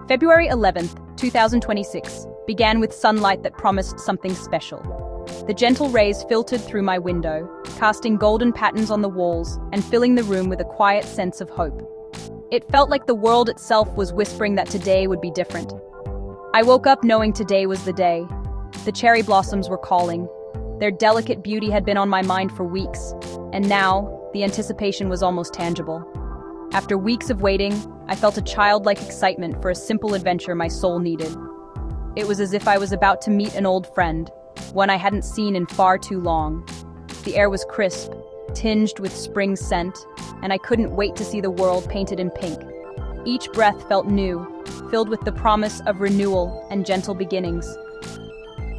February 11th, 2026, began with sunlight that promised something special. The gentle rays filtered through my window, casting golden patterns on the walls and filling the room with a quiet sense of hope. It felt like the world itself was whispering that today would be different. I woke up knowing today was the day. The cherry blossoms were calling. Their delicate beauty had been on my mind for weeks, and now the anticipation was almost tangible. After weeks of waiting, I felt a childlike excitement for a simple adventure my soul needed. It was as if I was about to meet an old friend, one I hadn't seen in far too long. The air was crisp, tinged with spring scent, and I couldn't wait to see the world painted in pink. Each breath felt new, filled with the promise of renewal and gentle beginnings.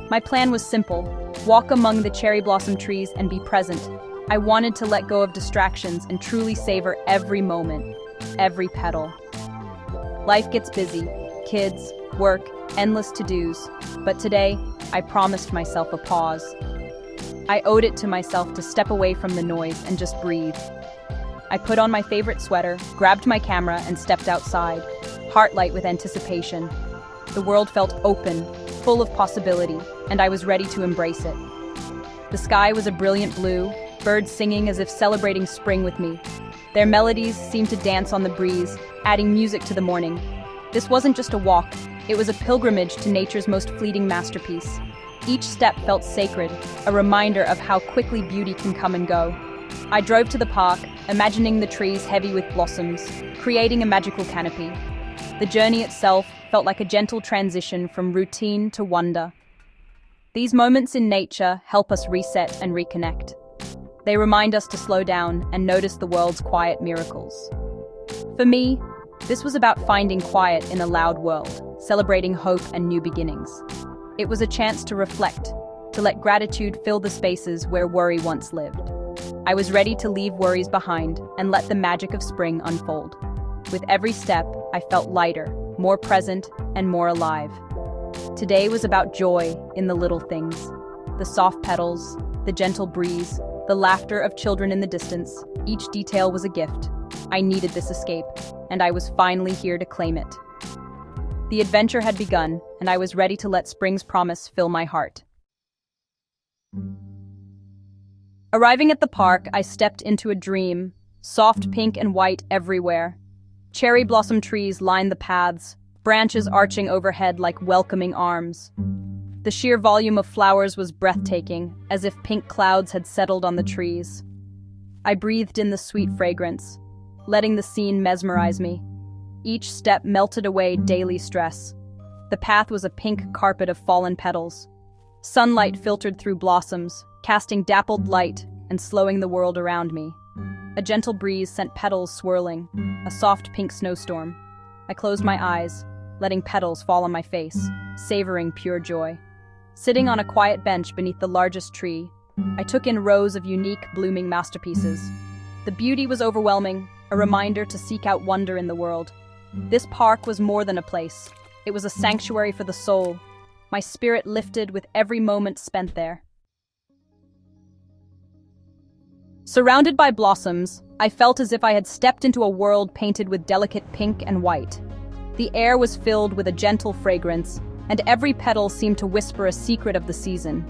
My plan was simple: walk among the cherry blossom trees and be present. I wanted to let go of distractions and truly savor every moment, every petal. Life gets busy, kids, work, endless to-dos, but today, I promised myself a pause. I owed it to myself to step away from the noise and just breathe. I put on my favorite sweater, grabbed my camera, and stepped outside, heart light with anticipation. The world felt open, full of possibility, and I was ready to embrace it. The sky was a brilliant blue, birds singing as if celebrating spring with me. Their melodies seemed to dance on the breeze, adding music to the morning. This wasn't just a walk, it was a pilgrimage to nature's most fleeting masterpiece. Each step felt sacred, a reminder of how quickly beauty can come and go. I drove to the park, imagining the trees heavy with blossoms, creating a magical canopy. The journey itself felt like a gentle transition from routine to wonder. These moments in nature help us reset and reconnect. They remind us to slow down and notice the world's quiet miracles. For me, this was about finding quiet in a loud world, celebrating hope and new beginnings. It was a chance to reflect, to let gratitude fill the spaces where worry once lived. I was ready to leave worries behind and let the magic of spring unfold. With every step, I felt lighter, more present, and more alive. Today was about joy in the little things. The soft petals, the gentle breeze, the laughter of children in the distance. Each detail was a gift. I needed this escape, and I was finally here to claim it. The adventure had begun, and I was ready to let spring's promise fill my heart. Arriving at the park, I stepped into a dream, soft pink and white everywhere. Cherry blossom trees lined the paths, branches arching overhead like welcoming arms. The sheer volume of flowers was breathtaking, as if pink clouds had settled on the trees. I breathed in the sweet fragrance, letting the scene mesmerize me. Each step melted away daily stress. The path was a pink carpet of fallen petals. Sunlight filtered through blossoms, casting dappled light and slowing the world around me. A gentle breeze sent petals swirling, a soft pink snowstorm. I closed my eyes, letting petals fall on my face, savoring pure joy. Sitting on a quiet bench beneath the largest tree, I took in rows of unique, blooming masterpieces. The beauty was overwhelming, a reminder to seek out wonder in the world. This park was more than a place. It was a sanctuary for the soul. My spirit lifted with every moment spent there. Surrounded by blossoms, I felt as if I had stepped into a world painted with delicate pink and white. The air was filled with a gentle fragrance, and every petal seemed to whisper a secret of the season.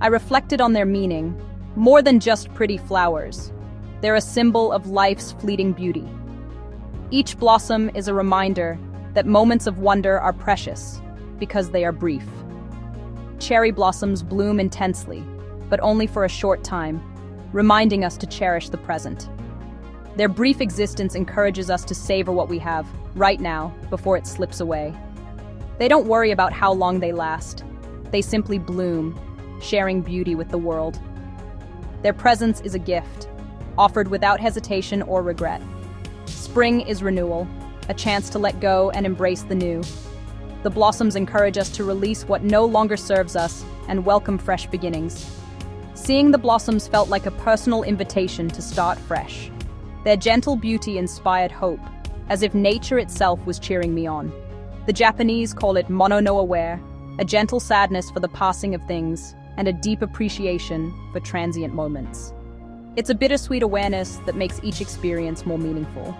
I reflected on their meaning, more than just pretty flowers. They're a symbol of life's fleeting beauty. Each blossom is a reminder that moments of wonder are precious, because they are brief. Cherry blossoms bloom intensely, but only for a short time, reminding us to cherish the present. Their brief existence encourages us to savor what we have, right now, before it slips away. They don't worry about how long they last. They simply bloom, sharing beauty with the world. Their presence is a gift, offered without hesitation or regret. Spring is renewal, a chance to let go and embrace the new. The blossoms encourage us to release what no longer serves us and welcome fresh beginnings. Seeing the blossoms felt like a personal invitation to start fresh. Their gentle beauty inspired hope, as if nature itself was cheering me on. The Japanese call it mono no aware, a gentle sadness for the passing of things, and a deep appreciation for transient moments. It's a bittersweet awareness that makes each experience more meaningful.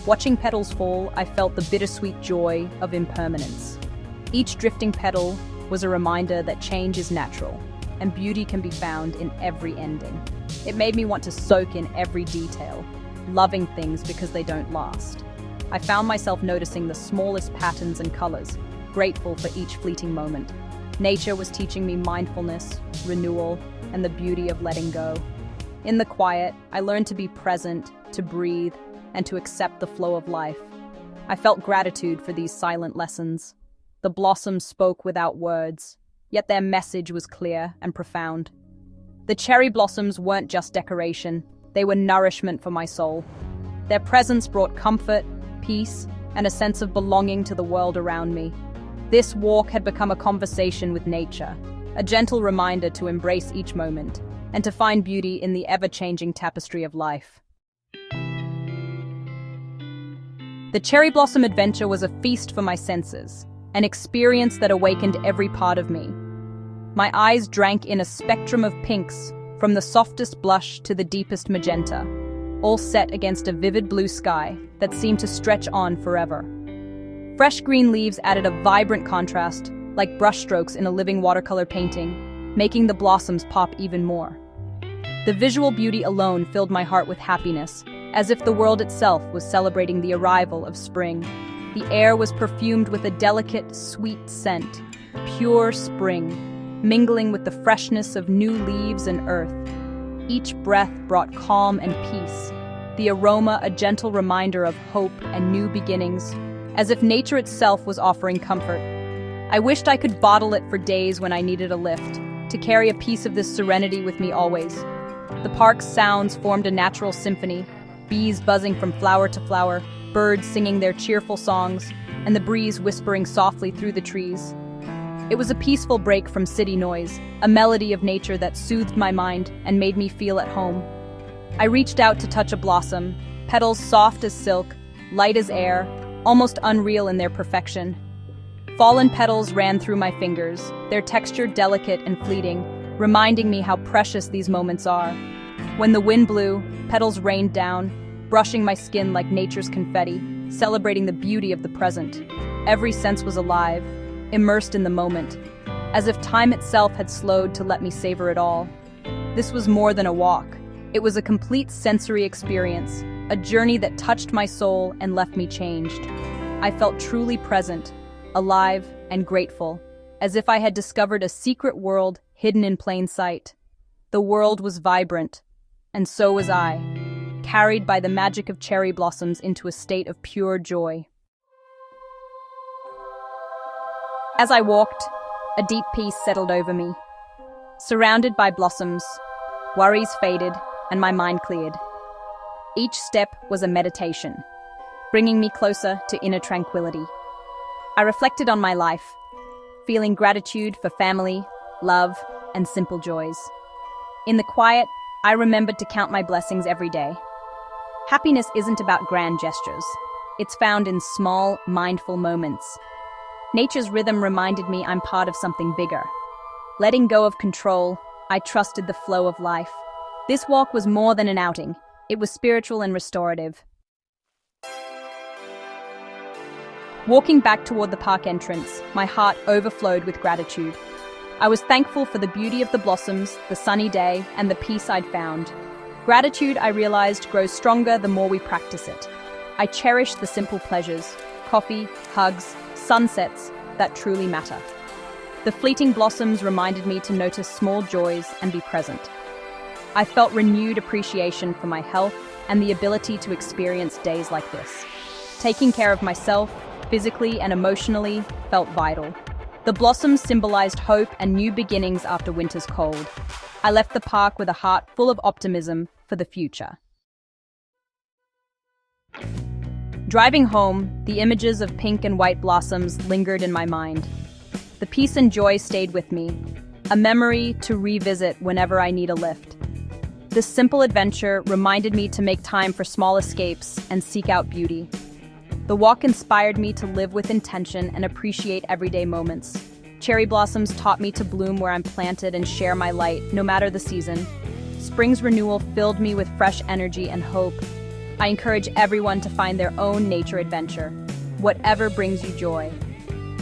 Watching petals fall, I felt the bittersweet joy of impermanence. Each drifting petal was a reminder that change is natural, and beauty can be found in every ending. It made me want to soak in every detail, loving things because they don't last. I found myself noticing the smallest patterns and colors, grateful for each fleeting moment. Nature was teaching me mindfulness, renewal, and the beauty of letting go. In the quiet, I learned to be present, to breathe, and to accept the flow of life. I felt gratitude for these silent lessons. The blossoms spoke without words, yet their message was clear and profound. The cherry blossoms weren't just decoration, they were nourishment for my soul. Their presence brought comfort, peace, and a sense of belonging to the world around me. This walk had become a conversation with nature, a gentle reminder to embrace each moment, and to find beauty in the ever-changing tapestry of life. The cherry blossom adventure was a feast for my senses, an experience that awakened every part of me. My eyes drank in a spectrum of pinks, from the softest blush to the deepest magenta, all set against a vivid blue sky that seemed to stretch on forever. Fresh green leaves added a vibrant contrast, like brushstrokes in a living watercolor painting, making the blossoms pop even more. The visual beauty alone filled my heart with happiness, as if the world itself was celebrating the arrival of spring. The air was perfumed with a delicate, sweet scent, pure spring, mingling with the freshness of new leaves and earth. Each breath brought calm and peace, the aroma a gentle reminder of hope and new beginnings, as if nature itself was offering comfort. I wished I could bottle it for days when I needed a lift, to carry a piece of this serenity with me always. The park's sounds formed a natural symphony, bees buzzing from flower to flower, birds singing their cheerful songs, and the breeze whispering softly through the trees. It was a peaceful break from city noise, a melody of nature that soothed my mind and made me feel at home. I reached out to touch a blossom, petals soft as silk, light as air, almost unreal in their perfection. Fallen petals ran through my fingers, their texture delicate and fleeting, reminding me how precious these moments are. When the wind blew, petals rained down, brushing my skin like nature's confetti, celebrating the beauty of the present. Every sense was alive, immersed in the moment, as if time itself had slowed to let me savor it all. This was more than a walk. It was a complete sensory experience, a journey that touched my soul and left me changed. I felt truly present, alive and grateful, as if I had discovered a secret world hidden in plain sight. The world was vibrant, and so was I, carried by the magic of cherry blossoms into a state of pure joy. As I walked, a deep peace settled over me. Surrounded by blossoms, worries faded and my mind cleared. Each step was a meditation, bringing me closer to inner tranquility. I reflected on my life, feeling gratitude for family, love, and simple joys. In the quiet, I remembered to count my blessings every day. Happiness isn't about grand gestures. It's found in small, mindful moments. Nature's rhythm reminded me I'm part of something bigger. Letting go of control, I trusted the flow of life. This walk was more than an outing. It was spiritual and restorative. Walking back toward the park entrance, my heart overflowed with gratitude. I was thankful for the beauty of the blossoms, the sunny day, and the peace I'd found. Gratitude, I realized, grows stronger the more we practice it. I cherished the simple pleasures, coffee, hugs, sunsets, that truly matter. The fleeting blossoms reminded me to notice small joys and be present. I felt renewed appreciation for my health and the ability to experience days like this. Taking care of myself, physically and emotionally, felt vital. The blossoms symbolized hope and new beginnings after winter's cold. I left the park with a heart full of optimism for the future. Driving home, the images of pink and white blossoms lingered in my mind. The peace and joy stayed with me, a memory to revisit whenever I need a lift. This simple adventure reminded me to make time for small escapes and seek out beauty. The walk inspired me to live with intention and appreciate everyday moments. Cherry blossoms taught me to bloom where I'm planted and share my light, no matter the season. Spring's renewal filled me with fresh energy and hope. I encourage everyone to find their own nature adventure, whatever brings you joy.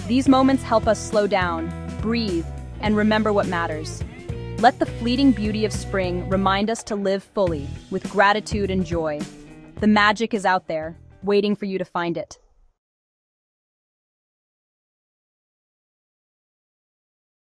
These moments help us slow down, breathe, and remember what matters. Let the fleeting beauty of spring remind us to live fully, with gratitude and joy. The magic is out there, waiting for you to find it.